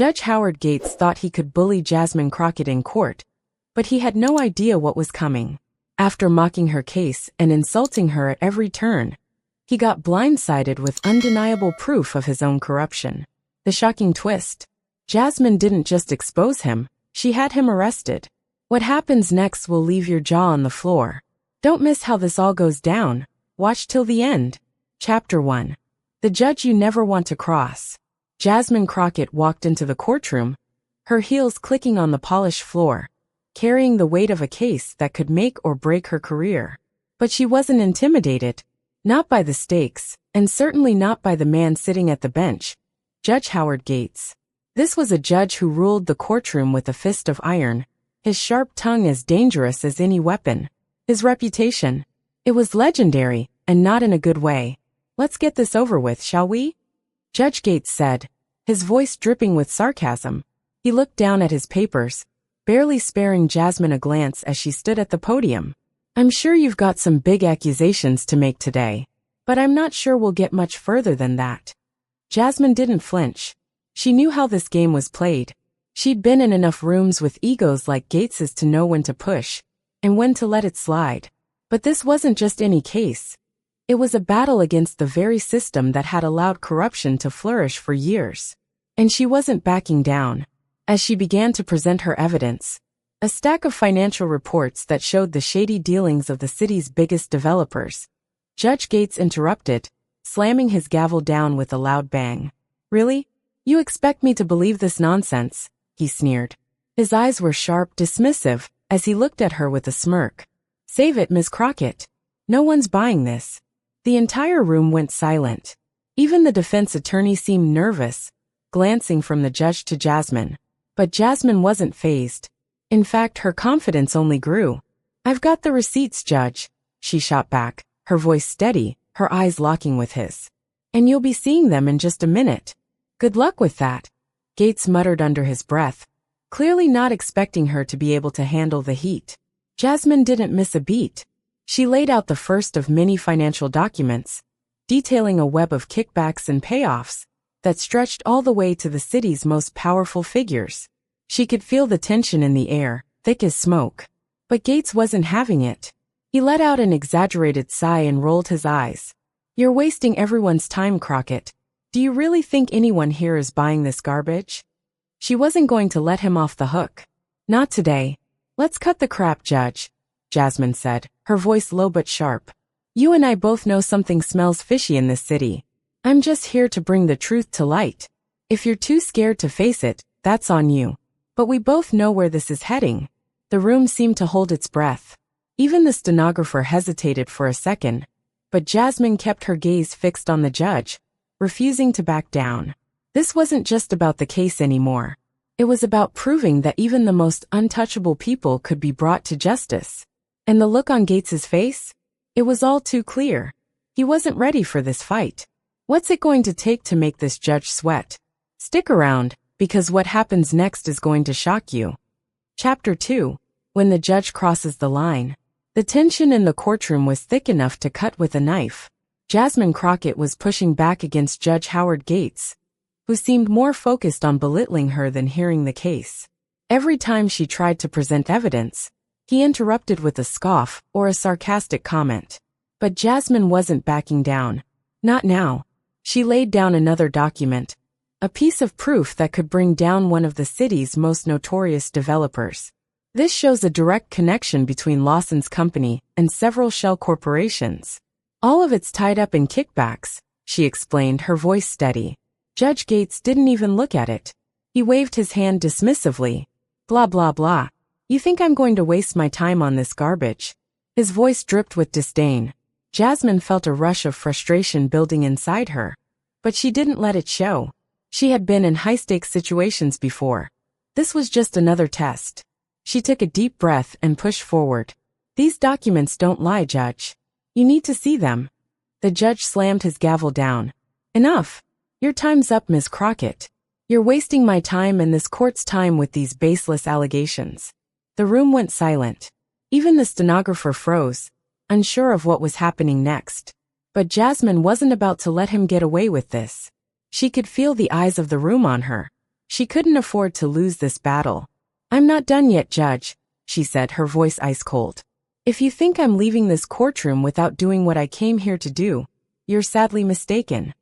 Judge Howard Gates thought he could bully Jasmine Crockett in court, but he had no idea what was coming. After mocking her case and insulting her at every turn, he got blindsided with undeniable proof of his own corruption. The shocking twist: Jasmine didn't just expose him, she had him arrested. What happens next will leave your jaw on the floor. Don't miss how this all goes down. Watch till the end. Chapter 1. The Judge You Never Want to Cross. Jasmine Crockett walked into the courtroom, her heels clicking on the polished floor, carrying the weight of a case that could make or break her career. But she wasn't intimidated, not by the stakes, and certainly not by the man sitting at the bench, Judge Howard Gates. This was a judge who ruled the courtroom with a fist of iron, his sharp tongue as dangerous as any weapon. His reputation, it was legendary, and not in a good way. Let's get this over with, shall we? Judge Gates said, his voice dripping with sarcasm. He looked down at his papers, barely sparing Jasmine a glance as she stood at the podium. I'm sure you've got some big accusations to make today, but I'm not sure we'll get much further than that. Jasmine didn't flinch. She knew how this game was played. She'd been in enough rooms with egos like Gates's to know when to push and when to let it slide. But this wasn't just any case. It was a battle against the very system that had allowed corruption to flourish for years. And she wasn't backing down. As she began to present her evidence, a stack of financial reports that showed the shady dealings of the city's biggest developers, Judge Gates interrupted, slamming his gavel down with a loud bang. Really? You expect me to believe this nonsense? He sneered. His eyes were sharp, dismissive, as he looked at her with a smirk. Save it, Ms. Crockett. No one's buying this. The entire room went silent. Even the defense attorney seemed nervous, glancing from the judge to Jasmine. But Jasmine wasn't fazed. In fact, her confidence only grew. I've got the receipts, Judge, she shot back, her voice steady, her eyes locking with his. And you'll be seeing them in just a minute. Good luck with that, Gates muttered under his breath, clearly not expecting her to be able to handle the heat. Jasmine didn't miss a beat. She laid out the first of many financial documents, detailing a web of kickbacks and payoffs that stretched all the way to the city's most powerful figures. She could feel the tension in the air, thick as smoke. But Gates wasn't having it. He let out an exaggerated sigh and rolled his eyes. You're wasting everyone's time, Crockett. Do you really think anyone here is buying this garbage? She wasn't going to let him off the hook. Not today. Let's cut the crap, Judge, Jasmine said, her voice low but sharp. You and I both know something smells fishy in this city. I'm just here to bring the truth to light. If you're too scared to face it, that's on you. But we both know where this is heading. The room seemed to hold its breath. Even the stenographer hesitated for a second, but Jasmine kept her gaze fixed on the judge, refusing to back down. This wasn't just about the case anymore. It was about proving that even the most untouchable people could be brought to justice. And the look on Gates's face? It was all too clear. He wasn't ready for this fight. What's it going to take to make this judge sweat? Stick around, because what happens next is going to shock you. Chapter 2. When the judge crosses the line. The tension in the courtroom was thick enough to cut with a knife. Jasmine Crockett was pushing back against Judge Howard Gates, who seemed more focused on belittling her than hearing the case. Every time she tried to present evidence, he interrupted with a scoff or a sarcastic comment. But Jasmine wasn't backing down. Not now. She laid down another document, a piece of proof that could bring down one of the city's most notorious developers. This shows a direct connection between Lawson's company and several shell corporations. All of it's tied up in kickbacks, she explained, her voice steady. Judge Gates didn't even look at it. He waved his hand dismissively. Blah blah blah. You think I'm going to waste my time on this garbage? His voice dripped with disdain. Jasmine felt a rush of frustration building inside her. But she didn't let it show. She had been in high-stakes situations before. This was just another test. She took a deep breath and pushed forward. These documents don't lie, Judge. You need to see them. The judge slammed his gavel down. Enough. Your time's up, Ms. Crockett. You're wasting my time and this court's time with these baseless allegations. The room went silent. Even the stenographer froze, unsure of what was happening next. But Jasmine wasn't about to let him get away with this. She could feel the eyes of the room on her. She couldn't afford to lose this battle. "I'm not done yet, Judge," she said, her voice ice cold. "If you think I'm leaving this courtroom without doing what I came here to do, you're sadly mistaken."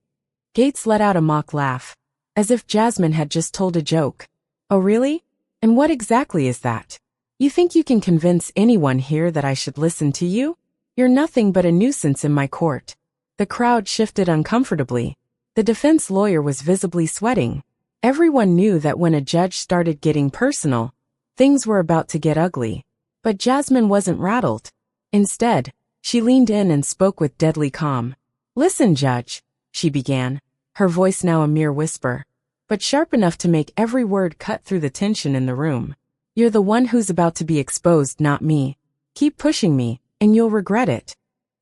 Gates let out a mock laugh, as if Jasmine had just told a joke. "Oh really? And what exactly is that? You think you can convince anyone here that I should listen to you? You're nothing but a nuisance in my court." The crowd shifted uncomfortably. The defense lawyer was visibly sweating. Everyone knew that when a judge started getting personal, things were about to get ugly. But Jasmine wasn't rattled. Instead, she leaned in and spoke with deadly calm. "Listen, Judge," she began, her voice now a mere whisper, but sharp enough to make every word cut through the tension in the room. "You're the one who's about to be exposed, not me. Keep pushing me, and you'll regret it."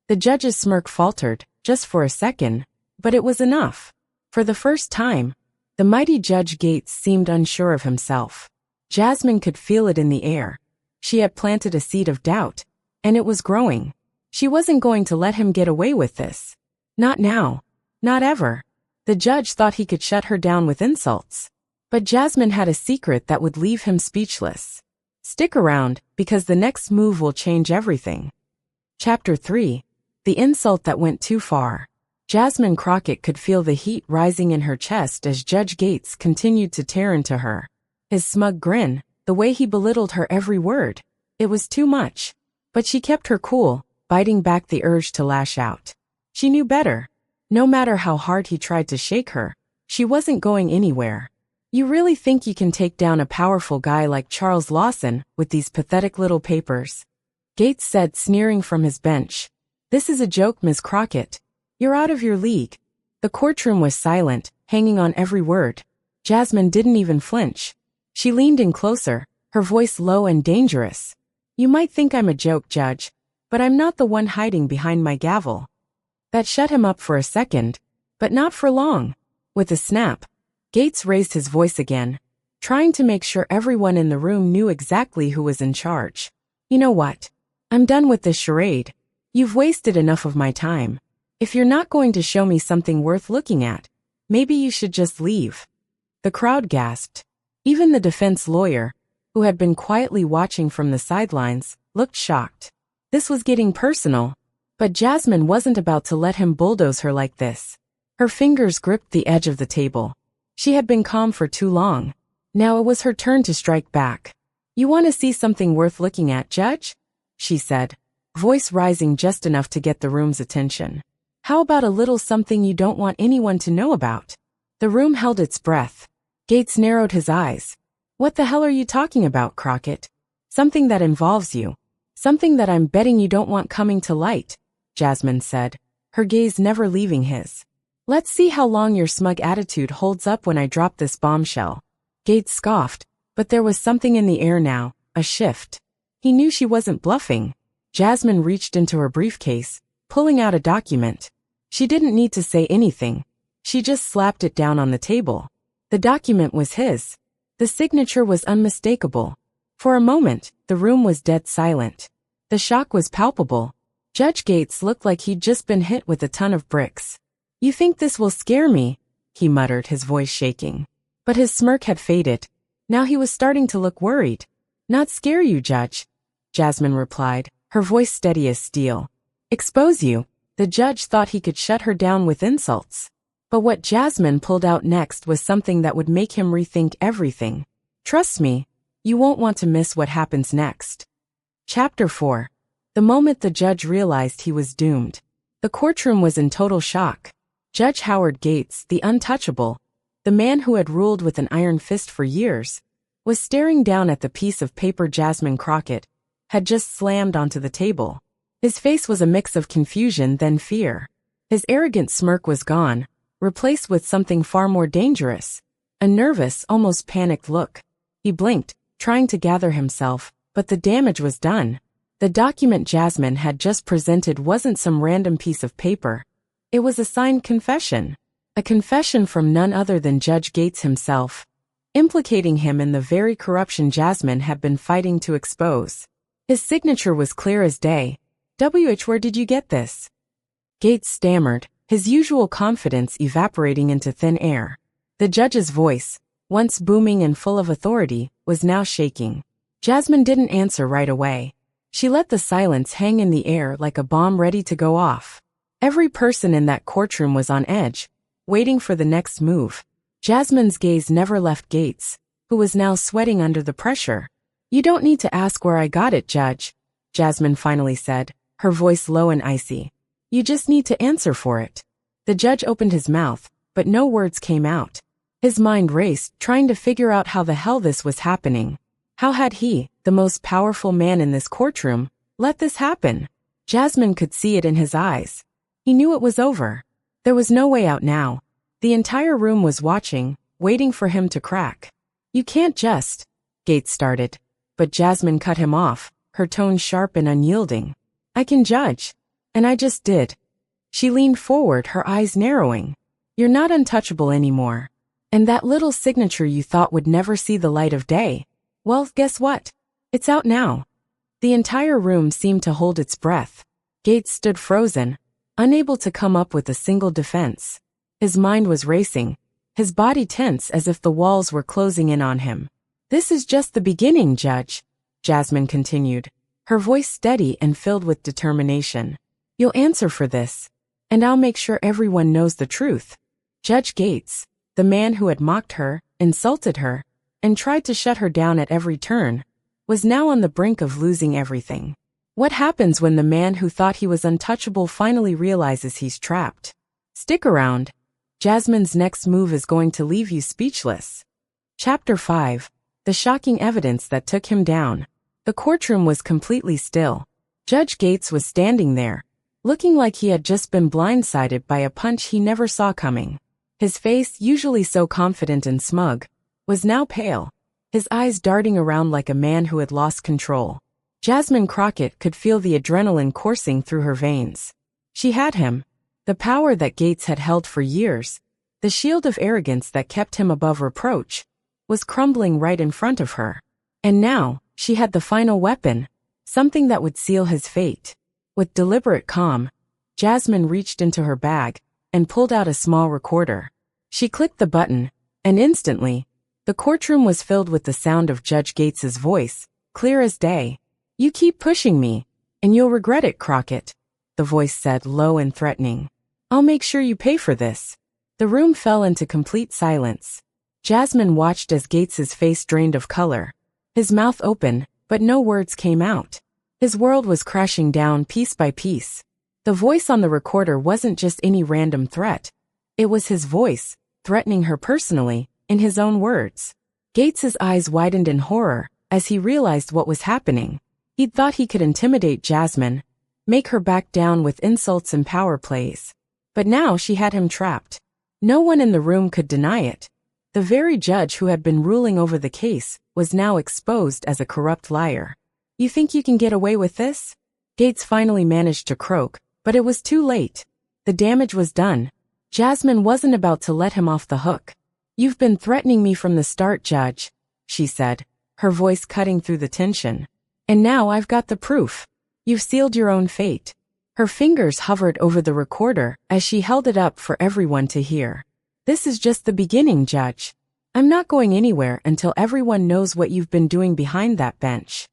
The judge's smirk faltered, just for a second, but it was enough. For the first time, the mighty Judge Gates seemed unsure of himself. Jasmine could feel it in the air. She had planted a seed of doubt, and it was growing. She wasn't going to let him get away with this. Not now. Not ever. The judge thought he could shut her down with insults. But Jasmine had a secret that would leave him speechless. Stick around, because the next move will change everything. Chapter 3. The insult that went too far. Jasmine Crockett could feel the heat rising in her chest as Judge Gates continued to tear into her. His smug grin, the way he belittled her every word. It was too much. But she kept her cool, biting back the urge to lash out. She knew better. No matter how hard he tried to shake her, she wasn't going anywhere. "You really think you can take down a powerful guy like Charles Lawson with these pathetic little papers?" Gates said, sneering from his bench. "This is a joke, Ms. Crockett. You're out of your league." The courtroom was silent, hanging on every word. Jasmine didn't even flinch. She leaned in closer, her voice low and dangerous. "You might think I'm a joke, Judge, but I'm not the one hiding behind my gavel." That shut him up for a second, but not for long. With a snap, Gates raised his voice again, trying to make sure everyone in the room knew exactly who was in charge. "You know what? I'm done with this charade. You've wasted enough of my time. If you're not going to show me something worth looking at, maybe you should just leave." The crowd gasped. Even the defense lawyer, who had been quietly watching from the sidelines, looked shocked. This was getting personal, but Jasmine wasn't about to let him bulldoze her like this. Her fingers gripped the edge of the table. She had been calm for too long. Now it was her turn to strike back. "You want to see something worth looking at, Judge?" she said, voice rising just enough to get the room's attention. "How about a little something you don't want anyone to know about?" The room held its breath. Gates narrowed his eyes. "What the hell are you talking about, Crockett?" "Something that involves you. Something that I'm betting you don't want coming to light," Jasmine said, her gaze never leaving his. "Let's see how long your smug attitude holds up when I drop this bombshell." Gates scoffed, but there was something in the air now, a shift. He knew she wasn't bluffing. Jasmine reached into her briefcase, pulling out a document. She didn't need to say anything. She just slapped it down on the table. The document was his. The signature was unmistakable. For a moment, the room was dead silent. The shock was palpable. Judge Gates looked like he'd just been hit with a ton of bricks. "You think this will scare me?" he muttered, his voice shaking. But his smirk had faded. Now he was starting to look worried. "Not scare you, Judge," Jasmine replied, her voice steady as steel. "Expose you." The judge thought he could shut her down with insults. But what Jasmine pulled out next was something that would make him rethink everything. "Trust me, you won't want to miss what happens next." Chapter 4. The moment the judge realized he was doomed. The courtroom was in total shock. Judge Howard Gates, the untouchable, the man who had ruled with an iron fist for years, was staring down at the piece of paper Jasmine Crockett had just slammed onto the table. His face was a mix of confusion then fear. His arrogant smirk was gone, replaced with something far more dangerous, a nervous, almost panicked look. He blinked, trying to gather himself, but the damage was done. The document Jasmine had just presented wasn't some random piece of paper. It was a signed confession. A confession from none other than Judge Gates himself, implicating him in the very corruption Jasmine had been fighting to expose. His signature was clear as day. Where did you get this?" Gates stammered, his usual confidence evaporating into thin air. The judge's voice, once booming and full of authority, was now shaking. Jasmine didn't answer right away. She let the silence hang in the air like a bomb ready to go off. Every person in that courtroom was on edge, waiting for the next move. Jasmine's gaze never left Gates, who was now sweating under the pressure. "You don't need to ask where I got it, Judge," Jasmine finally said, her voice low and icy. "You just need to answer for it." The judge opened his mouth, but no words came out. His mind raced, trying to figure out how the hell this was happening. How had he, the most powerful man in this courtroom, let this happen? Jasmine could see it in his eyes. He knew it was over. There was no way out now. The entire room was watching, waiting for him to crack. "You can't just," Gates started. But Jasmine cut him off, her tone sharp and unyielding. "I can judge. And I just did." She leaned forward, her eyes narrowing. "You're not untouchable anymore. And that little signature you thought would never see the light of day, well, guess what? It's out now." The entire room seemed to hold its breath. Gates stood frozen, unable to come up with a single defense. His mind was racing, his body tense as if the walls were closing in on him. "This is just the beginning, Judge," Jasmine continued, her voice steady and filled with determination. "You'll answer for this, and I'll make sure everyone knows the truth." Judge Gates, the man who had mocked her, insulted her, and tried to shut her down at every turn, was now on the brink of losing everything. What happens when the man who thought he was untouchable finally realizes he's trapped? Stick around. Jasmine's next move is going to leave you speechless. Chapter 5. The shocking evidence that took him down. The courtroom was completely still. Judge Gates was standing there, looking like he had just been blindsided by a punch he never saw coming. His face, usually so confident and smug, was now pale, his eyes darting around like a man who had lost control. Jasmine Crockett could feel the adrenaline coursing through her veins. She had him, the power that Gates had held for years, the shield of arrogance that kept him above reproach, was crumbling right in front of her. And now, she had the final weapon, something that would seal his fate. With deliberate calm, Jasmine reached into her bag and pulled out a small recorder. She clicked the button, and instantly, the courtroom was filled with the sound of Judge Gates's voice, clear as day. "You keep pushing me, and you'll regret it, Crockett," the voice said, low and threatening. "I'll make sure you pay for this." The room fell into complete silence. Jasmine watched as Gates's face drained of color. His mouth open, but no words came out. His world was crashing down piece by piece. The voice on the recorder wasn't just any random threat. It was his voice, threatening her personally, in his own words. Gates's eyes widened in horror as he realized what was happening. He'd thought he could intimidate Jasmine, make her back down with insults and power plays. But now she had him trapped. No one in the room could deny it. The very judge who had been ruling over the case was now exposed as a corrupt liar. "You think you can get away with this?" Gates finally managed to croak, but it was too late. The damage was done. Jasmine wasn't about to let him off the hook. "You've been threatening me from the start, Judge," she said, her voice cutting through the tension. "And now I've got the proof. You've sealed your own fate." Her fingers hovered over the recorder as she held it up for everyone to hear. "This is just the beginning, Judge. I'm not going anywhere until everyone knows what you've been doing behind that bench."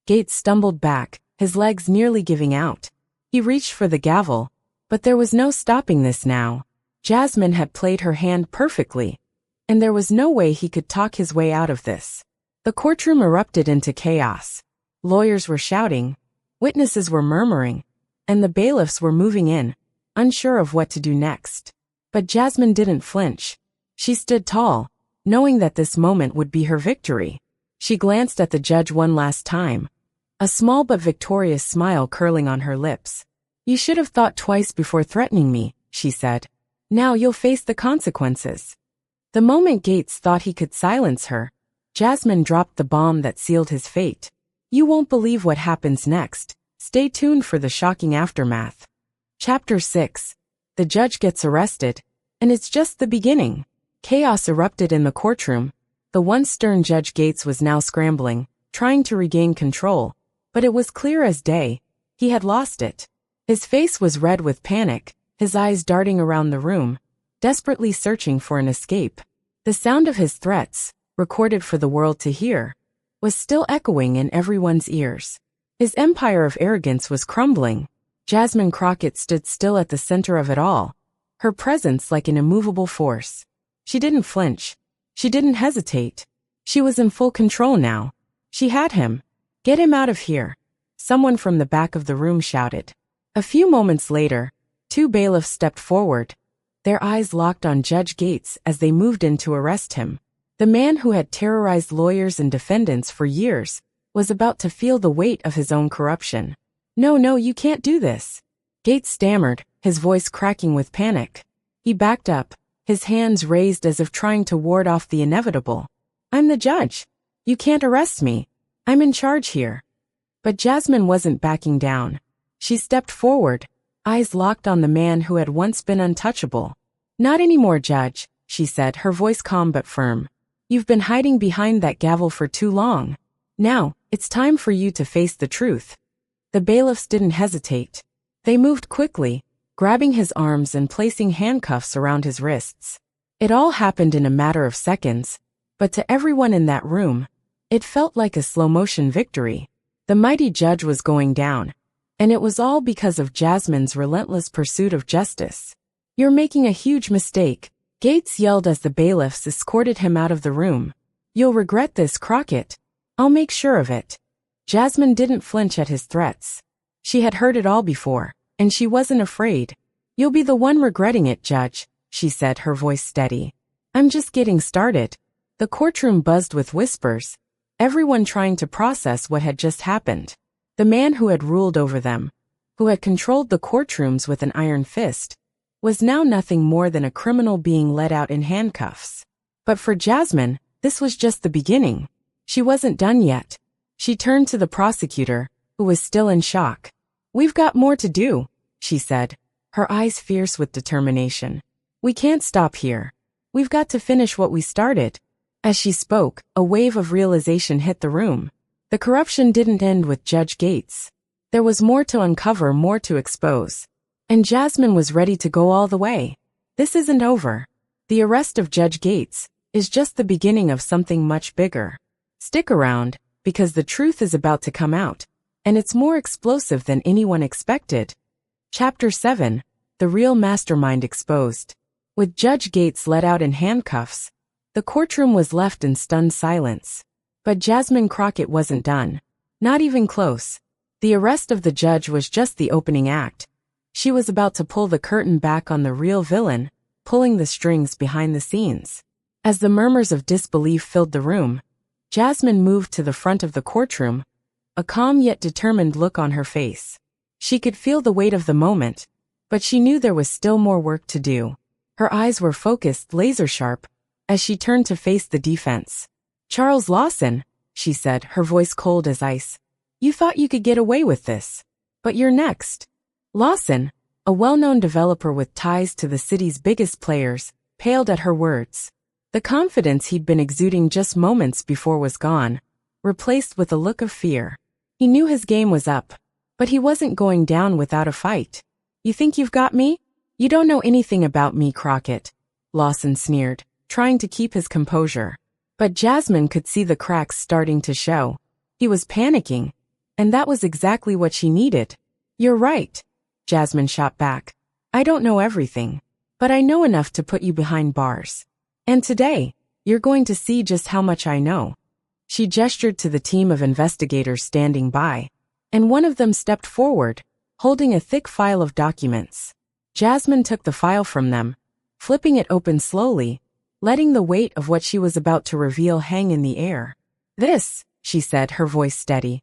Gates stumbled back, his legs nearly giving out. He reached for the gavel, but there was no stopping this now. Jasmine had played her hand perfectly, and there was no way he could talk his way out of this. The courtroom erupted into chaos. Lawyers were shouting, witnesses were murmuring, and the bailiffs were moving in, unsure of what to do next. But Jasmine didn't flinch. She stood tall, knowing that this moment would be her victory. She glanced at the judge one last time, a small but victorious smile curling on her lips. "You should have thought twice before threatening me," she said. "Now you'll face the consequences." The moment Gates thought he could silence her, Jasmine dropped the bomb that sealed his fate. "You won't believe what happens next. Stay tuned for the shocking aftermath." Chapter 6. The judge gets arrested, and it's just the beginning. Chaos erupted in the courtroom. The once stern Judge Gates was now scrambling, trying to regain control, but it was clear as day. He had lost it. His face was red with panic, his eyes darting around the room, desperately searching for an escape. The sound of his threats, recorded for the world to hear, was still echoing in everyone's ears. His empire of arrogance was crumbling. Jasmine Crockett stood still at the center of it all, her presence like an immovable force. She didn't flinch. She didn't hesitate. She was in full control now. She had him. "Get him out of here," someone from the back of the room shouted. A few moments later, two bailiffs stepped forward, their eyes locked on Judge Gates as they moved in to arrest him. The man who had terrorized lawyers and defendants for years was about to feel the weight of his own corruption. No, you can't do this," Gates stammered, his voice cracking with panic. He backed up, his hands raised as if trying to ward off the inevitable. "I'm the judge. You can't arrest me. I'm in charge here." But Jasmine wasn't backing down. She stepped forward, eyes locked on the man who had once been untouchable. "Not anymore, Judge," she said, her voice calm but firm. "You've been hiding behind that gavel for too long. Now, it's time for you to face the truth." The bailiffs didn't hesitate. They moved quickly, grabbing his arms and placing handcuffs around his wrists. It all happened in a matter of seconds, but to everyone in that room, it felt like a slow-motion victory. The mighty judge was going down, and it was all because of Jasmine's relentless pursuit of justice. "You're making a huge mistake," Gates yelled as the bailiffs escorted him out of the room. "You'll regret this, Crockett. I'll make sure of it." Jasmine didn't flinch at his threats. She had heard it all before, and she wasn't afraid. "You'll be the one regretting it, Judge," she said, her voice steady. "I'm just getting started." The courtroom buzzed with whispers, everyone trying to process what had just happened. The man who had ruled over them, who had controlled the courtrooms with an iron fist, was now nothing more than a criminal being led out in handcuffs. But for Jasmine, this was just the beginning. She wasn't done yet. She turned to the prosecutor, who was still in shock. "We've got more to do," she said, her eyes fierce with determination. "We can't stop here. We've got to finish what we started." As she spoke, a wave of realization hit the room. The corruption didn't end with Judge Gates. There was more to uncover, more to expose. And Jasmine was ready to go all the way. This isn't over. The arrest of Judge Gates is just the beginning of something much bigger. Stick around, because the truth is about to come out, and it's more explosive than anyone expected. Chapter 7, The Real Mastermind Exposed. With Judge Gates let out in handcuffs, the courtroom was left in stunned silence. But Jasmine Crockett wasn't done. Not even close. The arrest of the judge was just the opening act. She was about to pull the curtain back on the real villain, pulling the strings behind the scenes. As the murmurs of disbelief filled the room, Jasmine moved to the front of the courtroom, a calm yet determined look on her face. She could feel the weight of the moment, but she knew there was still more work to do. Her eyes were focused, laser-sharp, as she turned to face the defense. "Charles Lawson," she said, her voice cold as ice. "You thought you could get away with this. But you're next." Lawson, a well-known developer with ties to the city's biggest players, paled at her words. The confidence he'd been exuding just moments before was gone, replaced with a look of fear. He knew his game was up, but he wasn't going down without a fight. "You think you've got me? You don't know anything about me, Crockett," Lawson sneered, trying to keep his composure. But Jasmine could see the cracks starting to show. He was panicking, and that was exactly what she needed. "You're right," Jasmine shot back. "I don't know everything, but I know enough to put you behind bars. And today, you're going to see just how much I know." She gestured to the team of investigators standing by, and one of them stepped forward, holding a thick file of documents. Jasmine took the file from them, flipping it open slowly, letting the weight of what she was about to reveal hang in the air. "This," she said, her voice steady,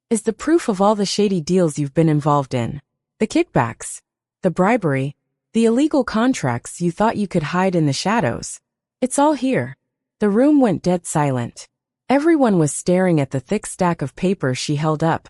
"is the proof of all the shady deals you've been involved in. The kickbacks, the bribery, the illegal contracts you thought you could hide in the shadows. It's all here." The room went dead silent. Everyone was staring at the thick stack of papers she held up,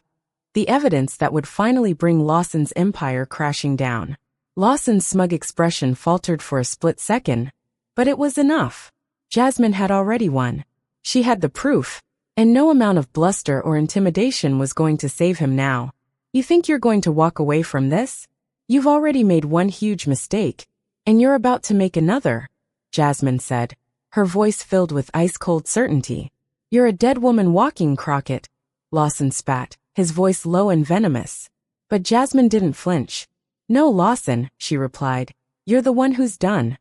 the evidence that would finally bring Lawson's empire crashing down. Lawson's smug expression faltered for a split second, but it was enough. Jasmine had already won. She had the proof, and no amount of bluster or intimidation was going to save him now. "You think you're going to walk away from this? You've already made one huge mistake, and you're about to make another," Jasmine said, her voice filled with ice-cold certainty. "You're a dead woman walking, Crockett," Lawson spat, his voice low and venomous. But Jasmine didn't flinch. "No, Lawson," she replied. "You're the one who's done."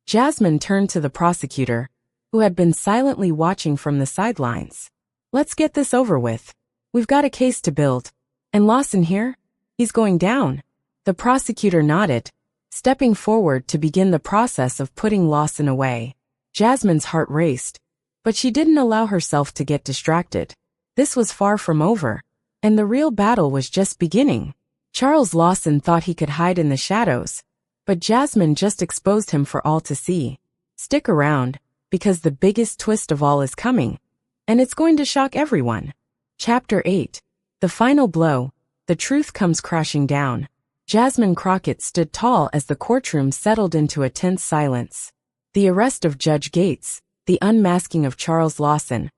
Jasmine turned to the prosecutor, who had been silently watching from the sidelines. "Let's get this over with. We've got a case to build. And Lawson here? He's going down." The prosecutor nodded, stepping forward to begin the process of putting Lawson away. Jasmine's heart raced, but she didn't allow herself to get distracted. This was far from over, and the real battle was just beginning. Charles Lawson thought he could hide in the shadows, but Jasmine just exposed him for all to see. Stick around, because the biggest twist of all is coming, and it's going to shock everyone. Chapter 8. The Final Blow. The Truth Comes Crashing Down. Jasmine Crockett stood tall as the courtroom settled into a tense silence. The arrest of Judge Gates, the unmasking of Charles Lawson.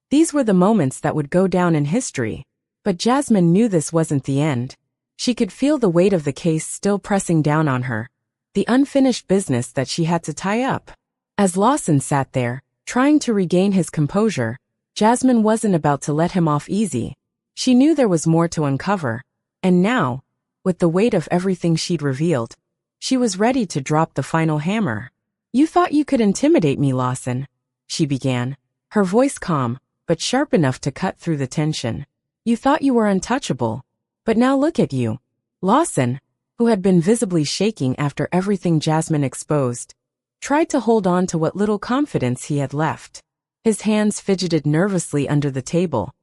These were the moments that would go down in history. But Jasmine knew this wasn't the end. She could feel the weight of the case still pressing down on her, the unfinished business that she had to tie up. As Lawson sat there, trying to regain his composure, Jasmine wasn't about to let him off easy. She knew there was more to uncover, and now, with the weight of everything she'd revealed, she was ready to drop the final hammer. "You thought you could intimidate me, Lawson," she began, her voice calm, but sharp enough to cut through the tension. "You thought you were untouchable, but now look at you." Lawson, who had been visibly shaking after everything Jasmine exposed, tried to hold on to what little confidence he had left. His hands fidgeted nervously under the table,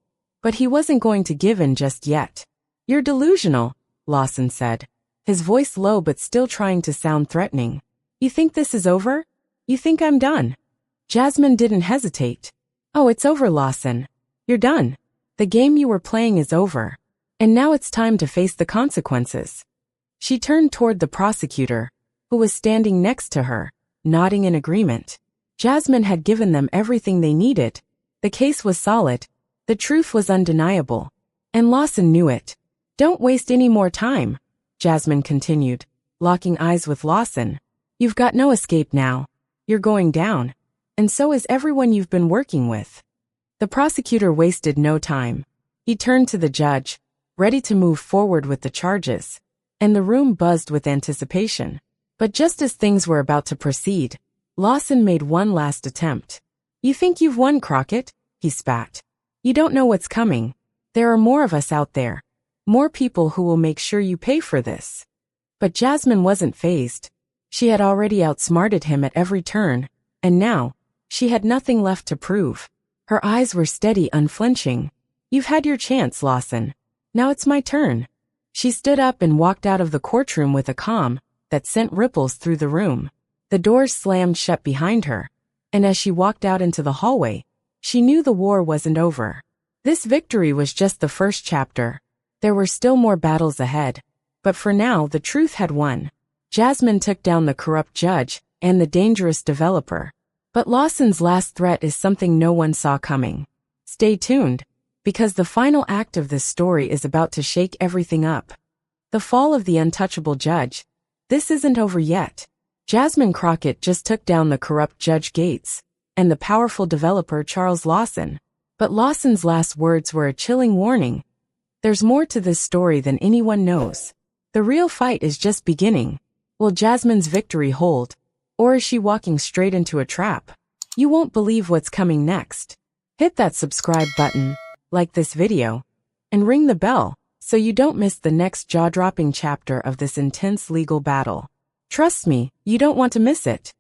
but he wasn't going to give in just yet. "You're delusional," Lawson said, his voice low but still trying to sound threatening. "You think this is over? You think I'm done?" Jasmine didn't hesitate. "Oh, it's over, Lawson. You're done. The game you were playing is over. And now it's time to face the consequences." She turned toward the prosecutor, who was standing next to her, nodding in agreement. Jasmine had given them everything they needed. The case was solid. The truth was undeniable. And Lawson knew it. "Don't waste any more time," Jasmine continued, locking eyes with Lawson. "You've got no escape now. You're going down. And so is everyone you've been working with." The prosecutor wasted no time. He turned to the judge, ready to move forward with the charges, and the room buzzed with anticipation. But just as things were about to proceed, Lawson made one last attempt. "You think you've won, Crockett?" he spat. "You don't know what's coming. There are more of us out there. More people who will make sure you pay for this." But Jasmine wasn't fazed. She had already outsmarted him at every turn, and now, she had nothing left to prove. Her eyes were steady, unflinching. "You've had your chance, Lawson. Now it's my turn." She stood up and walked out of the courtroom with a calm that sent ripples through the room. The doors slammed shut behind her, and as she walked out into the hallway, she knew the war wasn't over. This victory was just the first chapter. There were still more battles ahead, but for now the truth had won. Jasmine took down the corrupt judge and the dangerous developer. But Lawson's last threat is something no one saw coming. Stay tuned, because the final act of this story is about to shake everything up. The fall of the untouchable judge. This isn't over yet. Jasmine Crockett just took down the corrupt Judge Gates and the powerful developer Charles Lawson. But Lawson's last words were a chilling warning. There's more to this story than anyone knows. The real fight is just beginning. Will Jasmine's victory hold, or is she walking straight into a trap? You won't believe what's coming next. Hit that subscribe button, like this video, and ring the bell so you don't miss the next jaw-dropping chapter of this intense legal battle. Trust me, you don't want to miss it.